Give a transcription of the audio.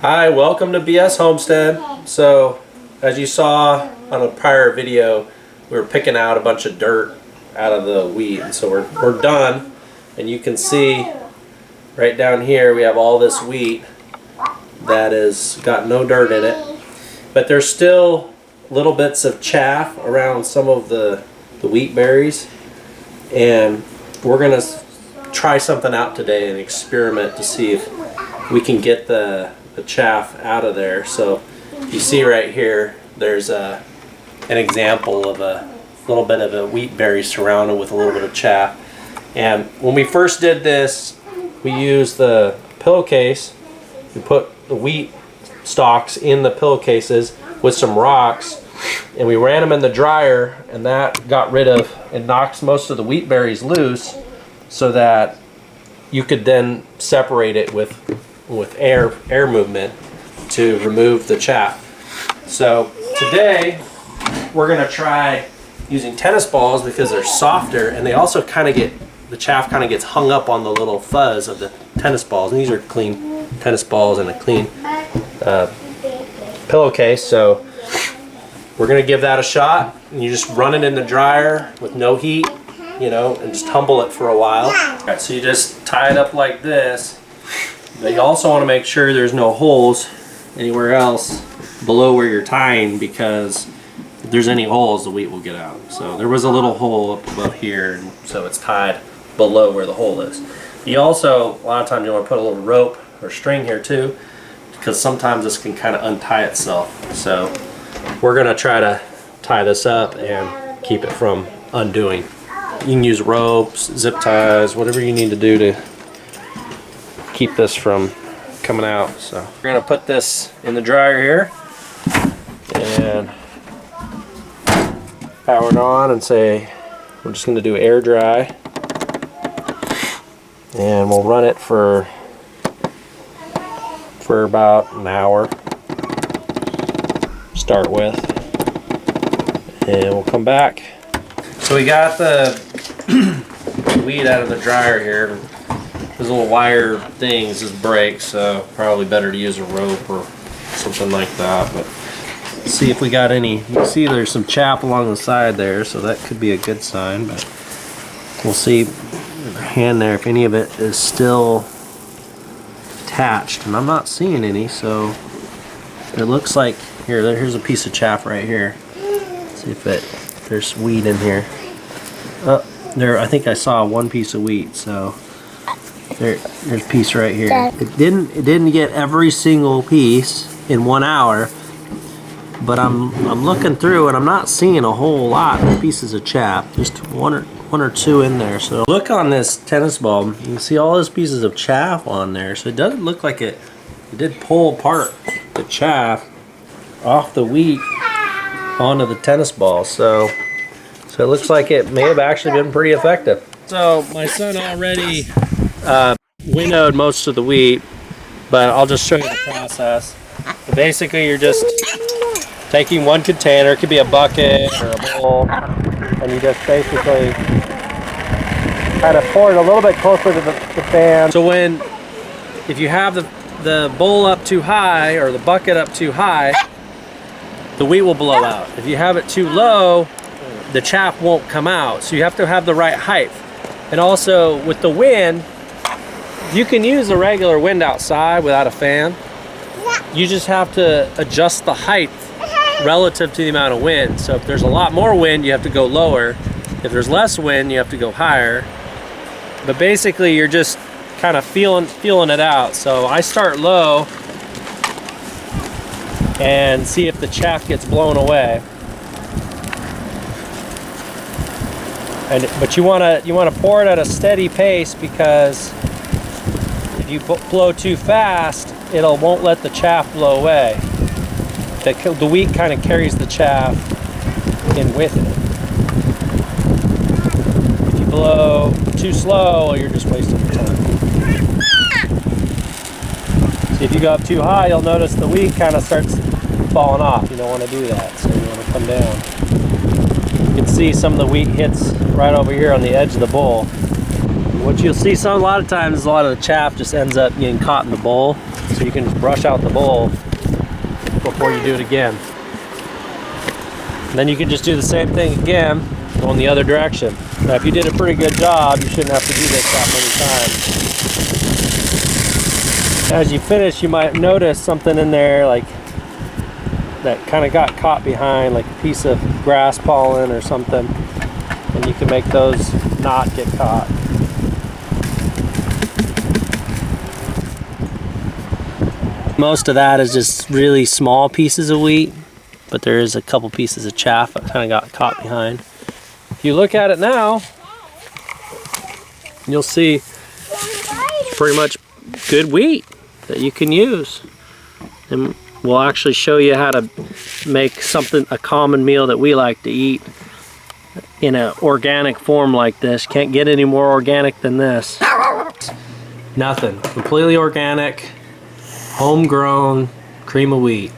Hi, welcome to BS Homestead. So, as you saw on a prior video, we were picking out a bunch of dirt out of the wheat, and so we're done. And you can see right down here we have all this wheat that has got no dirt in it, but there's still little bits of chaff around some of the wheat berries, and we're gonna try something out today and experiment to see if we can get the chaff out of there. So you see right here there's an example of a little bit of a wheat berry surrounded with a little bit of chaff. And when we first did this, we used the pillowcase. We put the wheat stalks in the pillowcases with some rocks, and we ran them in the dryer, and that got rid of and knocks most of the wheat berries loose, so that you could then separate it with air movement to remove the chaff. So today we're going to try using tennis balls because they're softer, and they also kind of get, the chaff kind of gets hung up on the little fuzz of the tennis balls, and these are clean tennis balls and a clean pillowcase. So we're going to give that a shot, and you just run it in the dryer with no heat, you know, and just humble it for a while. All right, so you just tie it up like this. But you also want to make sure there's no holes anywhere else below where you're tying, because if there's any holes, the wheat will get out. So there was a little hole up above here, and so it's tied below where the hole is. You also, a lot of times you want to put a little rope or string here too, because sometimes this can kind of untie itself. So we're going to try to tie this up and keep it from undoing. You can use ropes, zip ties, whatever you need to do to keep this from coming out. So we're going to put this in the dryer here and power it on and say we're just going to do air dry, and we'll run it for about an hour start with, and we'll come back. So we got the wheat out of the dryer here. Those little wire things just break, so probably better to use a rope or something like that. But let's see if we got any. You can see there's some chaff along the side there, so that could be a good sign. But we'll see in the hand there if any of it is still attached, and I'm not seeing any. So it looks like here's a piece of chaff right here. Let's see if there's wheat in here. Oh, there, I think I saw one piece of wheat. So there's a piece right here. It didn't get every single piece in 1 hour, but I'm looking through and I'm not seeing a whole lot of pieces of chaff. Just one or two in there. So look on this tennis ball. You can see all those pieces of chaff on there. So it doesn't look like it did pull apart the chaff off the wheat onto the tennis ball. So it looks like it may have actually been pretty effective. So my son already winnowed most of the wheat, but I'll just show you the process. So basically you're just taking one container, it could be a bucket or a bowl, and you just basically kind of pour it a little bit closer to the fan. So if you have the bowl up too high or the bucket up too high, the wheat will blow out. If you have it too low, the chaff won't come out. So you have to have the right height. And also with the wind, you can use a regular wind outside without a fan. You just have to adjust the height relative to the amount of wind. So if there's a lot more wind, you have to go lower. If there's less wind, you have to go higher. But basically you're just kind of feeling it out. So I start low and see if the chaff gets blown away. But you want to pour it at a steady pace, because if you blow too fast, it won't let the chaff blow away. The wheat kind of carries the chaff in with it. If you blow too slow, you're just wasting your time. So if you go up too high, you'll notice the wheat kind of starts falling off. You don't want to do that, so you want to come down. You can see some of the wheat hits right over here on the edge of the bowl. What you'll see a lot of times is a lot of the chaff just ends up getting caught in the bowl. So so you can just brush out the bowl before you do it again. And then you can just do the same thing again, going the other direction. Now if you did a pretty good job, you shouldn't have to do this that many times. As you finish, you might notice something in there like that kind of got caught behind, like a piece of grass pollen or something, and you can make those not get caught. Most of that is just really small pieces of wheat, but there is a couple pieces of chaff that kind of got caught behind. If you look at it now, you'll see pretty much good wheat that you can use. And we'll actually show you how to make something, a common meal that we like to eat in an organic form like this. Can't get any more organic than this. Nothing, completely organic, homegrown cream of wheat.